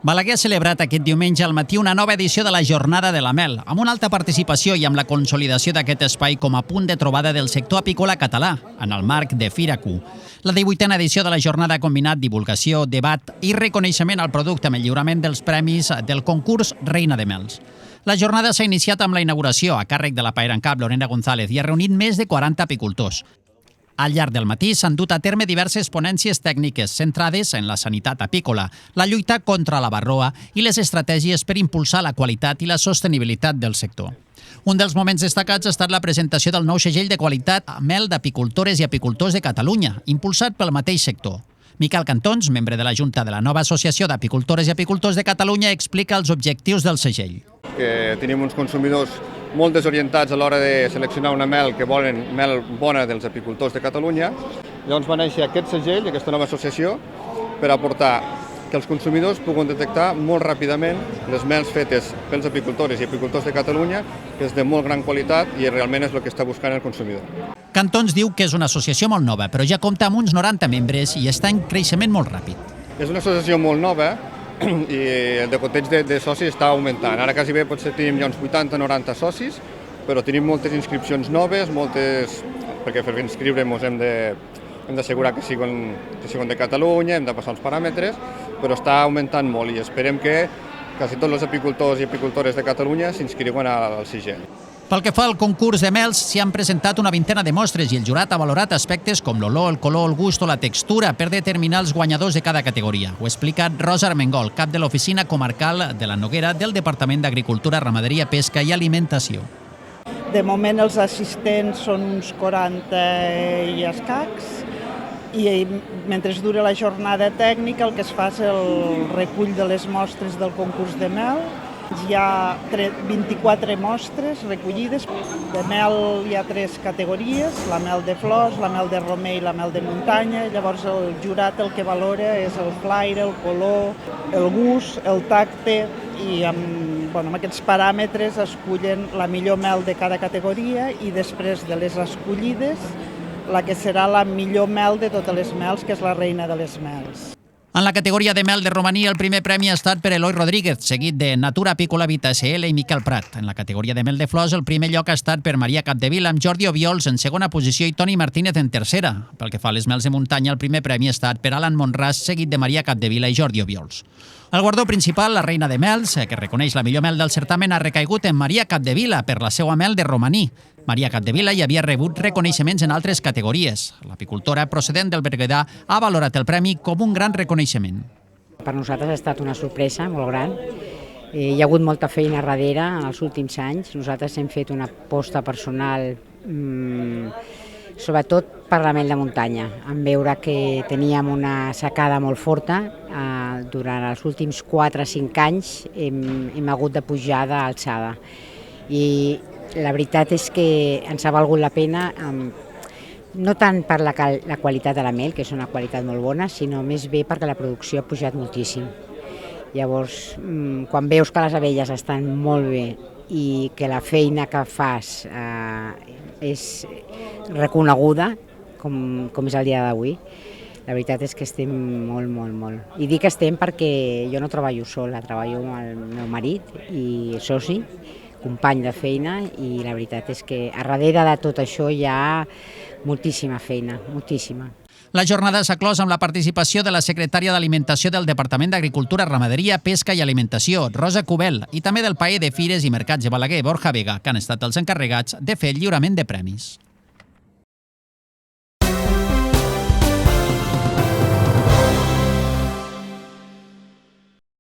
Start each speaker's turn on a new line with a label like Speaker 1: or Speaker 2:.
Speaker 1: Balaguer ha celebrat aquest diumenge al matí una nova edició de la Jornada de la Mel, amb una alta participació i amb la consolidació d'aquest espai com a punt de trobada del sector apícola català, en el marc de Fira Q. La 18a edició de la jornada ha combinat divulgació, debat i reconeixement al producte amb el lliurament dels premis del concurs Reina de Mels. La jornada s'ha iniciat amb la inauguració a càrrec de la paera en cap Lorena González i ha reunit més de 40 apicultors. Al llarg del matí s'han dut a terme diverses ponències tècniques centrades en la sanitat apícola, la lluita contra la varroa i les estratègies per impulsar la qualitat i la sostenibilitat del sector. Un dels moments destacats ha estat la presentació del nou segell de qualitat Mel d'apicultores i apicultors de Catalunya, impulsat pel mateix sector. Miquel Cantons, membre de la Junta de la nova Associació d'Apicultores i Apicultors de Catalunya, explica els objectius del segell.
Speaker 2: Que tenim uns consumidors molt desorientats a l'hora de seleccionar una mel que volen mel bona dels apicultors de Catalunya. Llavors va néixer aquest segell, aquesta nova associació, per aportar que els consumidors puguen detectar molt ràpidament les mels fetes pels apicultors i apicultors de Catalunya, que és de molt gran qualitat i realment és el que està buscant el consumidor.
Speaker 1: Cantons diu que és una associació molt nova, però ja compta amb uns 90 membres i està en creixement molt ràpid.
Speaker 2: És una associació molt nova i el degoteig de socis està augmentant. Ara quasi bé potser tenim ja uns 80-90 socis, però tenim moltes inscripcions noves, perquè per inscriure'ns hem d'assegurar que siguin de Catalunya, hem de passar uns paràmetres, però està augmentant molt i esperem que quasi tots els apicultors i apicultores de Catalunya s'inscriuen al segell.
Speaker 1: Pel que fa al concurs de mels, s'hi han presentat una vintena de mostres i el jurat ha valorat aspectes com l'olor, el color, el gust o la textura per determinar els guanyadors de cada categoria. Ho ha explicat Rosa Armengol, cap de l'Oficina Comarcal de la Noguera del Departament d'Agricultura, Ramaderia, Pesca i Alimentació.
Speaker 3: De moment els assistents són uns 40 i escacs i mentre dura la jornada tècnica el que es fa és el recull de les mostres del concurs de mel. Hi ha 24 mostres recollides. De mel hi ha 3 categories, la mel de flors, la mel de romer i la mel de muntanya. Llavors el jurat el que valora és el flaire, el color, el gust, el tacte i amb aquests paràmetres escullen la millor mel de cada categoria i després de les escollides la que serà la millor mel de totes les mels, que és la reina de les mels.
Speaker 1: En la categoria de mel de romaní, el primer premi ha estat per Eloi Rodríguez, seguit de Natura Apícola Vita SL i Miquel Prat. En la categoria de mel de flors, el primer lloc ha estat per Maria Capdevila, amb Jordi Obiols en segona posició i Toni Martínez en tercera. Pel que fa a les mels de muntanya, el primer premi ha estat per Alan Monràs, seguit de Maria Capdevila i Jordi Obiols. El guardó principal, la reina de mels, que reconeix la millor mel del certamen, ha recaigut en Maria Capdevila per la seva mel de romaní. Maria Capdevila ja havia rebut reconeixements en altres categories. L'apicultora procedent del Berguedà ha valorat el premi com un gran reconeixement.
Speaker 4: Per nosaltres ha estat una sorpresa molt gran. Hi ha hagut molta feina darrere en els últims anys. Nosaltres hem fet una aposta personal, sobretot per la mel de muntanya, en veure que teníem una secada molt forta. Durant els últims 4 o 5 anys hem hagut de pujar d'alçada. I la veritat és que ens ha valgut la pena, no tant per la qualitat de la mel, que és una qualitat molt bona, sinó més bé perquè la producció ha pujat moltíssim. Llavors, quan veus que les abelles estan molt bé i que la feina que fas és reconeguda, com és el dia d'avui, la veritat és que estem molt, molt, molt. I dic que estem perquè jo no treballo sola, treballo amb el meu marit i soci, company de feina, i la veritat és que a darrere de tot això hi ha moltíssima feina, moltíssima.
Speaker 1: La jornada s'ha clos amb la participació de la secretària d'Alimentació del Departament d'Agricultura, Ramaderia, Pesca i Alimentació, Rosa Cubel, i també del paer de Fires i Mercats de Balaguer, Borja Vega, que han estat els encarregats de fer el lliurament de premis.